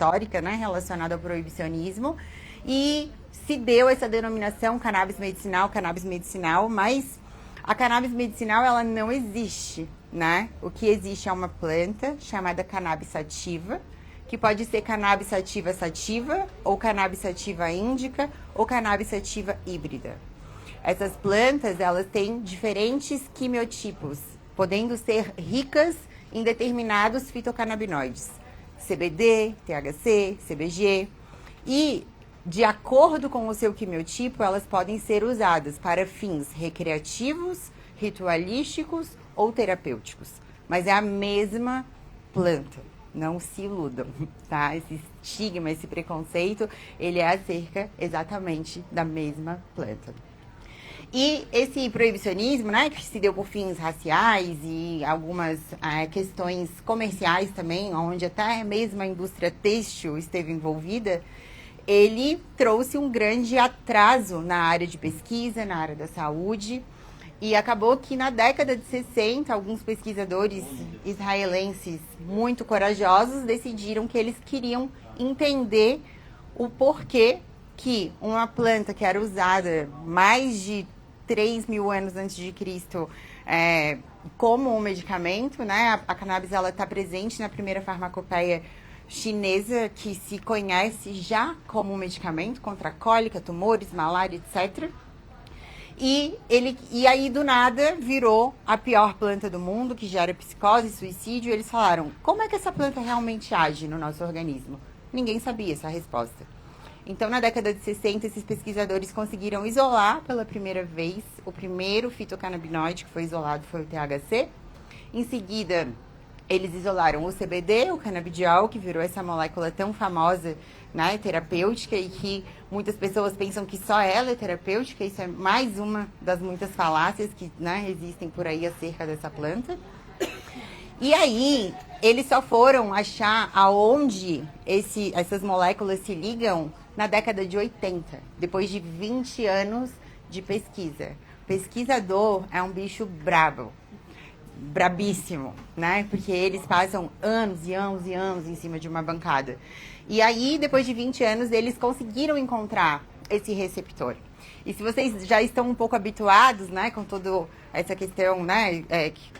histórica, né, relacionada ao proibicionismo, e se deu essa denominação cannabis medicinal, mas a cannabis medicinal, ela não existe, né? O que existe é uma planta chamada cannabis sativa, que pode ser cannabis sativa sativa, ou cannabis sativa índica, ou cannabis sativa híbrida. Essas plantas, elas têm diferentes quimiotipos, podendo ser ricas em determinados fitocannabinoides, CBD, THC, CBG, e de acordo com o seu quimiotipo, elas podem ser usadas para fins recreativos, ritualísticos ou terapêuticos. Mas é a mesma planta, não se iludam, tá? Esse estigma, esse preconceito, ele é acerca exatamente da mesma planta. E esse proibicionismo, né, que se deu por fins raciais e algumas questões comerciais também, onde até mesmo a indústria têxtil esteve envolvida, ele trouxe um grande atraso na área de pesquisa, na área da saúde, e acabou que na década de 60, alguns pesquisadores israelenses muito corajosos decidiram que eles queriam entender o porquê que uma planta que era usada mais de 3.000 anos antes de Cristo como um medicamento, né? A cannabis está presente na primeira farmacopeia chinesa, que se conhece já como um medicamento contra cólica, tumores, malária, etc. E aí, do nada, virou a pior planta do mundo, que gera psicose e suicídio. E eles falaram, como é que essa planta realmente age no nosso organismo? Ninguém sabia essa resposta. Então, na década de 60, esses pesquisadores conseguiram isolar pela primeira vez o primeiro fitocannabinoide que foi isolado foi o THC. Em seguida, eles isolaram o CBD, o canabidiol, que virou essa molécula tão famosa, né, terapêutica, e que muitas pessoas pensam que só ela é terapêutica. Isso é mais uma das muitas falácias que, né, existem por aí acerca dessa planta. E aí, eles só foram achar aonde essas moléculas se ligam na década de 80, depois de 20 anos de pesquisa. Pesquisador é um bicho brabo, brabíssimo, né? Porque eles passam anos e anos e anos em cima de uma bancada. E aí, depois de 20 anos, eles conseguiram encontrar esse receptor. E se vocês já estão um pouco habituados, né, com toda essa questão, né,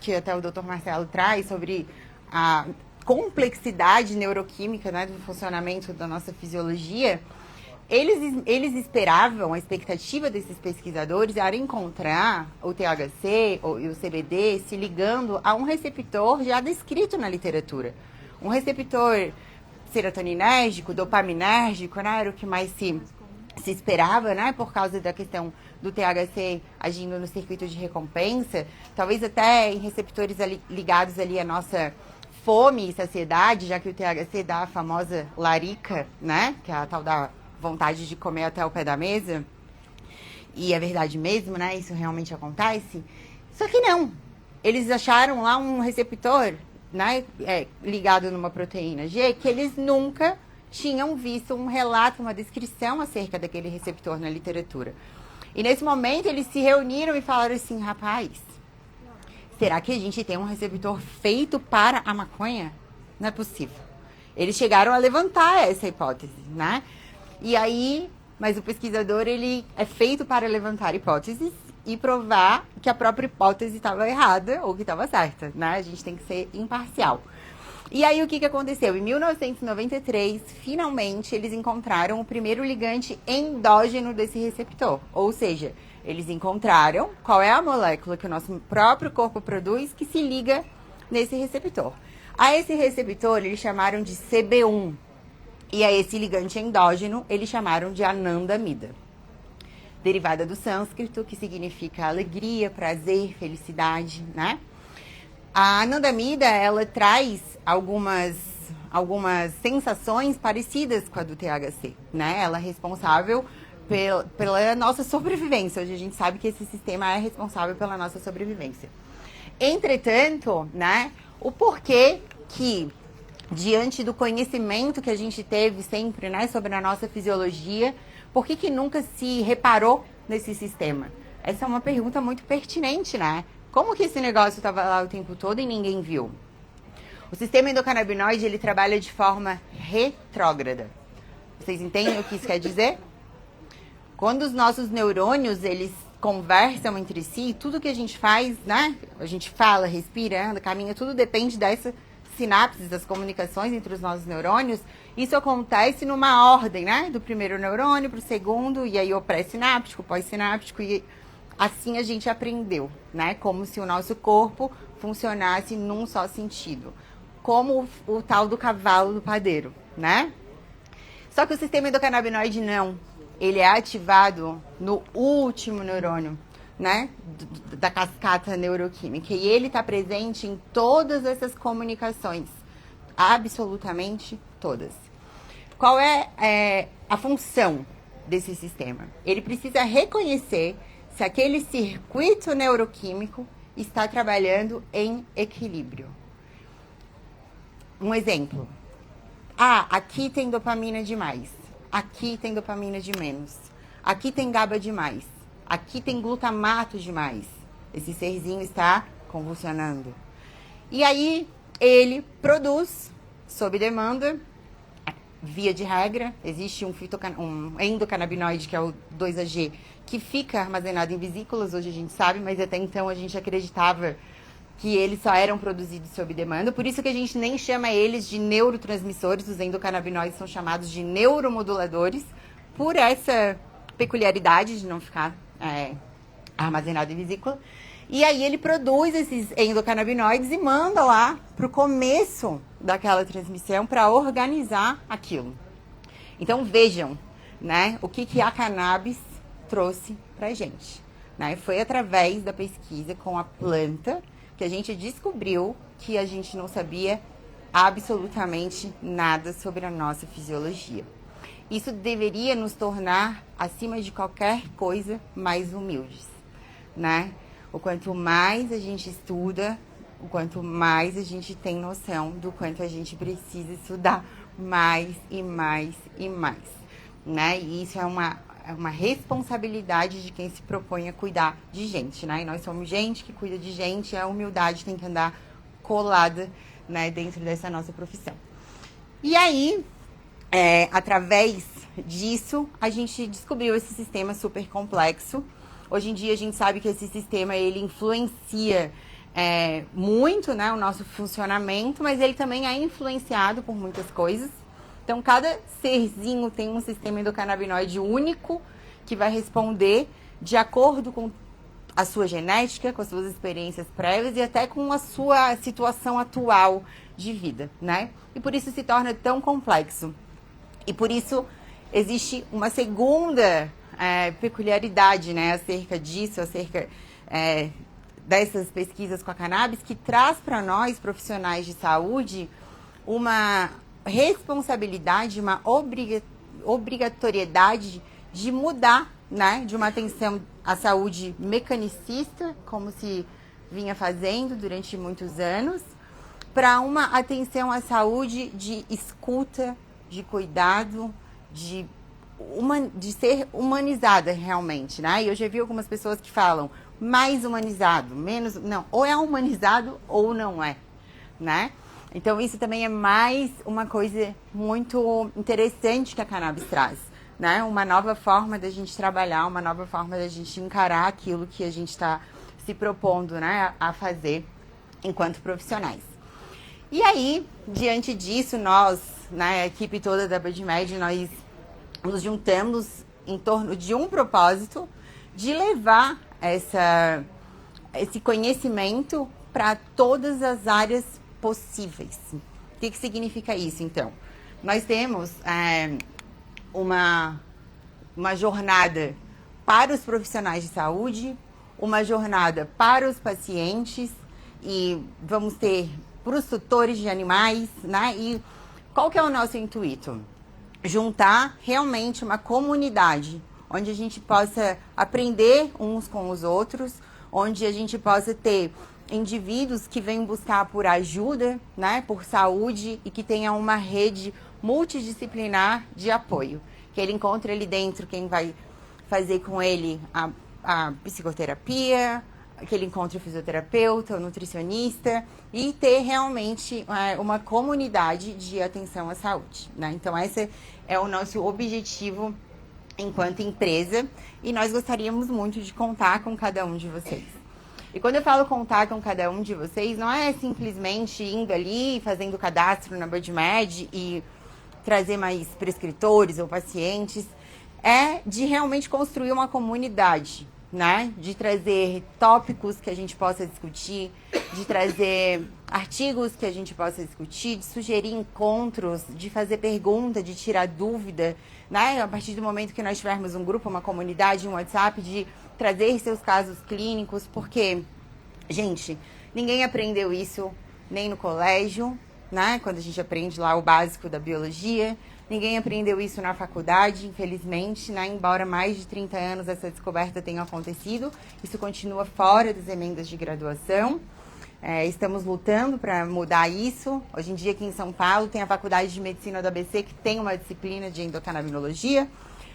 que até o Dr. Marcelo traz sobre a complexidade neuroquímica, né, do funcionamento da nossa fisiologia, eles esperavam, a expectativa desses pesquisadores era encontrar o THC e o CBD se ligando a um receptor já descrito na literatura. Um receptor serotoninérgico, dopaminérgico, né, era o que mais se esperava, né, por causa da questão do THC agindo no circuito de recompensa, talvez até em receptores ligados ali à nossa fome e saciedade, já que o THC dá a famosa larica, né, que é a tal da vontade de comer até o pé da mesa. E é verdade mesmo, né, isso realmente acontece. Só que não, eles acharam lá um receptor, né, ligado numa proteína G, que eles nunca tinham visto um relato, uma descrição acerca daquele receptor na literatura. E nesse momento eles se reuniram e falaram assim, rapaz, será que a gente tem um receptor feito para a maconha? Não é possível. Eles chegaram a levantar essa hipótese, né? E aí, mas o pesquisador, ele é feito para levantar hipóteses e provar que a própria hipótese estava errada ou que estava certa, né? A gente tem que ser imparcial. E aí, o que aconteceu? Em 1993, finalmente, eles encontraram o primeiro ligante endógeno desse receptor. Ou seja, eles encontraram qual é a molécula que o nosso próprio corpo produz que se liga nesse receptor. A esse receptor, eles chamaram de CB1. E a esse ligante endógeno, eles chamaram de anandamida. Derivada do sânscrito, que significa alegria, prazer, felicidade, né? A anandamida, ela traz algumas sensações parecidas com a do THC, né? Ela é responsável pela nossa sobrevivência. Hoje a gente sabe que esse sistema é responsável pela nossa sobrevivência. Entretanto, né, o porquê que, diante do conhecimento que a gente teve sempre, né, sobre a nossa fisiologia, por que nunca se reparou nesse sistema? Essa é uma pergunta muito pertinente, né? Como que esse negócio estava lá o tempo todo e ninguém viu? O sistema endocannabinoide, ele trabalha de forma retrógrada. Vocês entendem o que isso quer dizer? Quando os nossos neurônios, eles conversam entre si, tudo que a gente faz, né? A gente fala, respira, anda, caminha, tudo depende dessa sinapses, das comunicações entre os nossos neurônios. Isso acontece numa ordem, né? Do primeiro neurônio para o segundo, e aí o pré-sináptico, pós-sináptico, e assim a gente aprendeu, né? Como se o nosso corpo funcionasse num só sentido. Como o tal do cavalo do padeiro, né? Só que o sistema endocannabinoide não. Ele é ativado no último neurônio, né? Da cascata neuroquímica. E ele está presente em todas essas comunicações. Absolutamente todas. Qual é a função desse sistema? Ele precisa reconhecer se aquele circuito neuroquímico está trabalhando em equilíbrio. Um exemplo. Aqui tem dopamina demais. Aqui tem dopamina de menos. Aqui tem GABA demais. Aqui tem glutamato demais. Esse serzinho está convulsionando. E aí, ele produz, sob demanda, via de regra, existe um endocannabinoide, que é o 2-AG, que fica armazenado em vesículas, hoje a gente sabe, mas até então a gente acreditava que eles só eram produzidos sob demanda, por isso que a gente nem chama eles de neurotransmissores, os endocannabinoides são chamados de neuromoduladores, por essa peculiaridade de não ficar armazenado em vesícula. E aí ele produz esses endocannabinoides e manda lá para o começo daquela transmissão para organizar aquilo. Então vejam, né, o que a cannabis trouxe para gente. Né? Foi através da pesquisa com a planta que a gente descobriu que a gente não sabia absolutamente nada sobre a nossa fisiologia. Isso deveria nos tornar, acima de qualquer coisa, mais humildes, né? O quanto mais a gente estuda, o quanto mais a gente tem noção do quanto a gente precisa estudar mais e mais e mais, né? E isso é uma responsabilidade de quem se propõe a cuidar de gente, né? E nós somos gente que cuida de gente, a humildade tem que andar colada, né, dentro dessa nossa profissão. E aí, através disso, a gente descobriu esse sistema super complexo. Hoje em dia, a gente sabe que esse sistema, ele influencia muito, né, o nosso funcionamento, mas ele também é influenciado por muitas coisas. Então, cada serzinho tem um sistema endocannabinoide único que vai responder de acordo com a sua genética, com as suas experiências prévias e até com a sua situação atual de vida, né? E por isso se torna tão complexo. E por isso existe uma segunda peculiaridade, né, acerca disso, acerca dessas pesquisas com a cannabis, que traz para nós, profissionais de saúde, uma responsabilidade, uma obrigatoriedade de mudar, né, de uma atenção à saúde mecanicista, como se vinha fazendo durante muitos anos, para uma atenção à saúde de escuta, de cuidado, de ser humanizada realmente, né? E eu já vi algumas pessoas que falam mais humanizado, menos... Não, ou é humanizado ou não é, né? Então, isso também é mais uma coisa muito interessante que a cannabis traz, né? Uma nova forma da gente trabalhar, uma nova forma da gente encarar aquilo que a gente está se propondo, né, a fazer enquanto profissionais. E aí, diante disso, nós, né, a equipe toda da BudMed, nós nos juntamos em torno de um propósito de levar esse conhecimento para todas as áreas possíveis. O que significa isso, então? Nós temos uma jornada para os profissionais de saúde, uma jornada para os pacientes e vamos ter para os tutores de animais, né? E qual que é o nosso intuito? Juntar realmente uma comunidade onde a gente possa aprender uns com os outros, onde a gente possa ter indivíduos que vêm buscar por ajuda, né, por saúde e que tenha uma rede multidisciplinar de apoio. Que ele encontre ali dentro quem vai fazer com ele a psicoterapia, aquele encontro fisioterapeuta, ou nutricionista, e ter realmente uma comunidade de atenção à saúde, né? Então, esse é o nosso objetivo enquanto empresa, e nós gostaríamos muito de contar com cada um de vocês. E quando eu falo contar com cada um de vocês, não é simplesmente indo ali, fazendo cadastro na BudMed e trazer mais prescritores ou pacientes, é de realmente construir uma comunidade, né? De trazer tópicos que a gente possa discutir, de trazer artigos que a gente possa discutir, de sugerir encontros, de fazer pergunta, de tirar dúvida, né? A partir do momento que nós tivermos um grupo, uma comunidade, um WhatsApp, de trazer seus casos clínicos, porque, gente, ninguém aprendeu isso nem no colégio, né? Quando a gente aprende lá o básico da biologia. Ninguém aprendeu isso na faculdade, infelizmente, né? Embora mais de 30 anos essa descoberta tenha acontecido, isso continua fora das emendas de graduação. Estamos lutando para mudar isso. Hoje em dia, aqui em São Paulo, tem a Faculdade de Medicina do ABC, que tem uma disciplina de endocannabinolohia.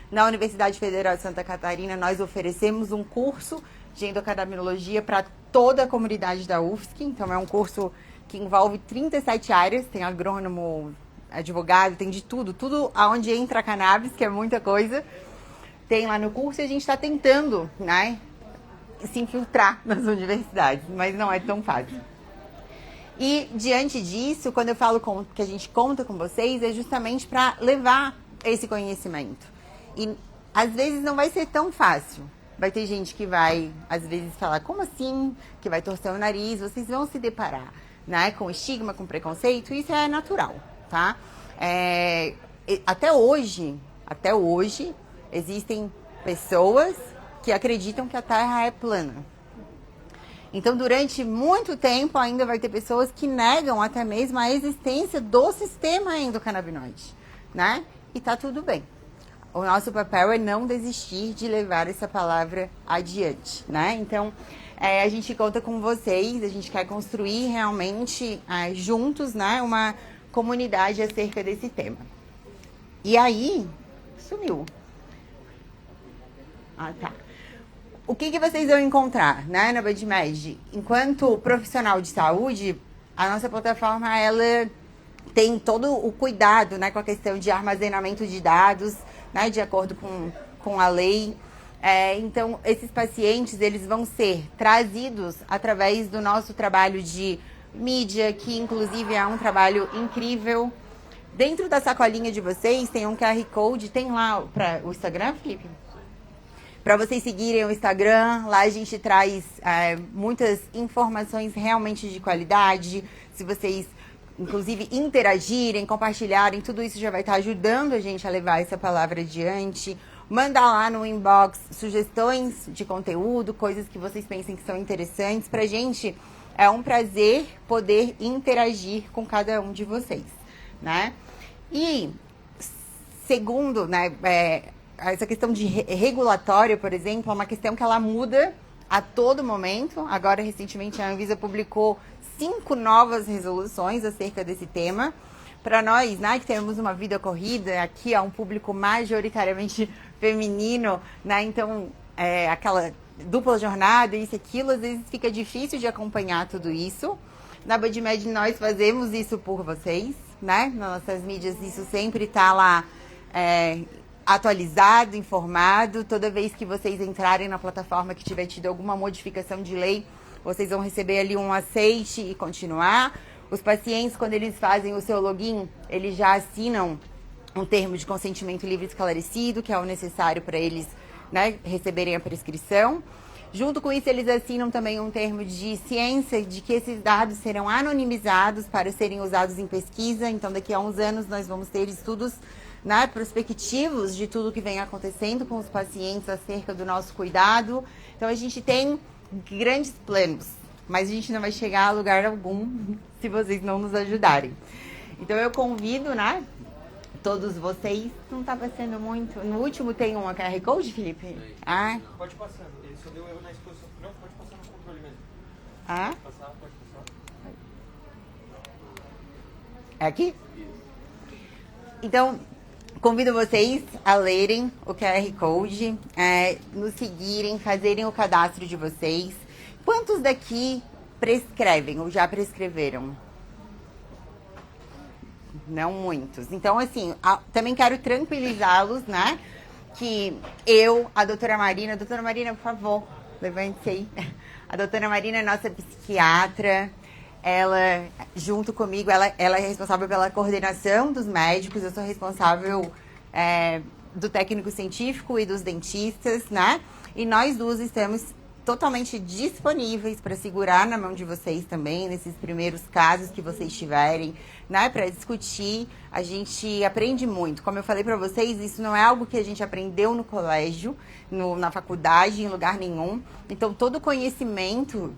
Na Universidade Federal de Santa Catarina, nós oferecemos um curso de endocannabinolohia para toda a comunidade da UFSC. Então, é um curso que envolve 37 áreas, tem agrônomo, advogado, tem de tudo aonde entra a cannabis, que é muita coisa, tem lá no curso, e a gente está tentando, né, se infiltrar nas universidades, mas não é tão fácil. E diante disso, quando eu falo que a gente conta com vocês, é justamente para levar esse conhecimento. E às vezes não vai ser tão fácil. Vai ter gente que vai, às vezes, falar, como assim? Que vai torcer o nariz, vocês vão se deparar, né, com estigma, com preconceito, isso é natural, tá? Até hoje, existem pessoas que acreditam que a Terra é plana. Então, durante muito tempo, ainda vai ter pessoas que negam até mesmo a existência do sistema endocannabinoide, né? E tá tudo bem. O nosso papel é não desistir de levar essa palavra adiante, né? Então, a gente conta com vocês, a gente quer construir realmente juntos, né, uma comunidade acerca desse tema. E aí, sumiu. Ah, tá. O que vocês vão encontrar, né, na BudMed? Enquanto profissional de saúde, a nossa plataforma, ela tem todo o cuidado, né, com a questão de armazenamento de dados, né, de acordo com a lei. Então, esses pacientes, eles vão ser trazidos através do nosso trabalho de mídia, que inclusive é um trabalho incrível. Dentro da sacolinha de vocês tem um QR Code, tem lá para o Instagram, Felipe? Para vocês seguirem o Instagram, lá a gente traz muitas informações realmente de qualidade. Se vocês, inclusive, interagirem, compartilharem, tudo isso já vai estar ajudando a gente a levar essa palavra adiante. Manda lá no inbox sugestões de conteúdo, coisas que vocês pensem que são interessantes. Pra gente é um prazer poder interagir com cada um de vocês, né? E segundo, né, essa questão de regulatório, por exemplo, é uma questão que ela muda a todo momento. Agora, recentemente, a Anvisa publicou 5 novas resoluções acerca desse tema. Para nós, né, que temos uma vida corrida, aqui é um público majoritariamente feminino, né, então aquela dupla jornada, isso e aquilo, às vezes fica difícil de acompanhar tudo isso. Na BudMed nós fazemos isso por vocês, né, nas nossas mídias isso sempre está lá atualizado, informado. Toda vez que vocês entrarem na plataforma que tiver tido alguma modificação de lei, vocês vão receber ali um aceite e continuar. Os pacientes, quando eles fazem o seu login, eles já assinam um termo de consentimento livre e esclarecido, que é o necessário para eles, né, receberem a prescrição. Junto com isso, eles assinam também um termo de ciência de que esses dados serão anonimizados para serem usados em pesquisa. Então, daqui a uns anos, nós vamos ter estudos, né, prospectivos de tudo que vem acontecendo com os pacientes acerca do nosso cuidado. Então, a gente tem grandes planos, mas a gente não vai chegar a lugar algum se vocês não nos ajudarem. Então, eu convido, né, todos vocês. Não está passando muito. No último tem uma QR Code, Felipe? Ah. Pode passar. Ele só deu erro na exposição. Não, pode passar no controle mesmo. Ah? Pode passar. É aqui? Então, convido vocês a lerem o QR Code, nos seguirem, fazerem o cadastro de vocês. Quantos daqui prescrevem ou já prescreveram? Não muitos. Então, assim, também quero tranquilizá-los, né? Que a doutora Marina, por favor, levante-se aí. A doutora Marina é nossa psiquiatra. Ela, junto comigo, ela é responsável pela coordenação dos médicos. Eu sou responsável do técnico científico e dos dentistas, né? E nós duas estamos totalmente disponíveis para segurar na mão de vocês também, nesses primeiros casos que vocês tiverem, né, para discutir. A gente aprende muito. Como eu falei para vocês, isso não é algo que a gente aprendeu no colégio, na faculdade, em lugar nenhum. Então, todo o conhecimento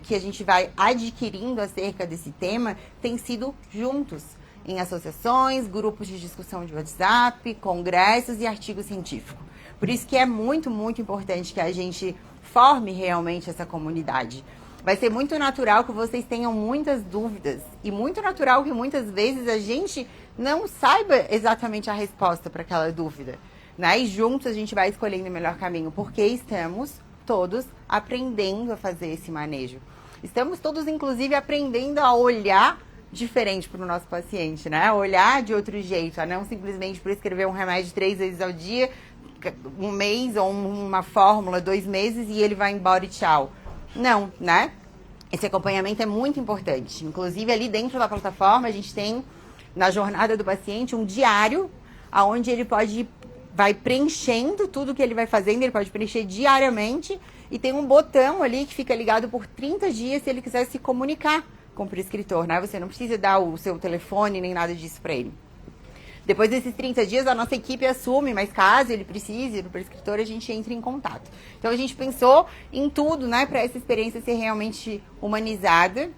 que a gente vai adquirindo acerca desse tema tem sido juntos, em associações, grupos de discussão de WhatsApp, congressos e artigos científicos. Por isso que é muito, muito importante que a gente forme realmente essa comunidade. Vai ser muito natural que vocês tenham muitas dúvidas e muito natural que muitas vezes a gente não saiba exatamente a resposta para aquela dúvida, né? E juntos a gente vai escolhendo o melhor caminho, porque estamos todos aprendendo a fazer esse manejo. Estamos todos, inclusive, aprendendo a olhar diferente para o nosso paciente, né? A olhar de outro jeito, a não simplesmente prescrever um remédio 3 vezes ao dia, um mês ou uma fórmula, 2 meses e ele vai embora e tchau. Não, né? Esse acompanhamento é muito importante. Inclusive, ali dentro da plataforma, a gente tem, na jornada do paciente, um diário onde ele vai preenchendo tudo que ele vai fazendo, ele pode preencher diariamente e tem um botão ali que fica ligado por 30 dias se ele quiser se comunicar com o prescritor, né? Você não precisa dar o seu telefone nem nada disso para ele. Depois desses 30 dias, a nossa equipe assume, mas caso ele precise do prescritor, a gente entra em contato. Então, a gente pensou em tudo, né, para essa experiência ser realmente humanizada,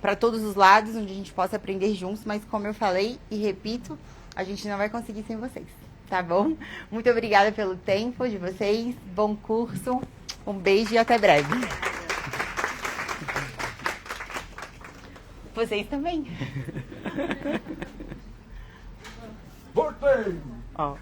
para todos os lados, onde a gente possa aprender juntos, mas como eu falei e repito, a gente não vai conseguir sem vocês, tá bom? Muito obrigada pelo tempo de vocês, bom curso, um beijo e até breve. Vocês também. Voltei! Ó.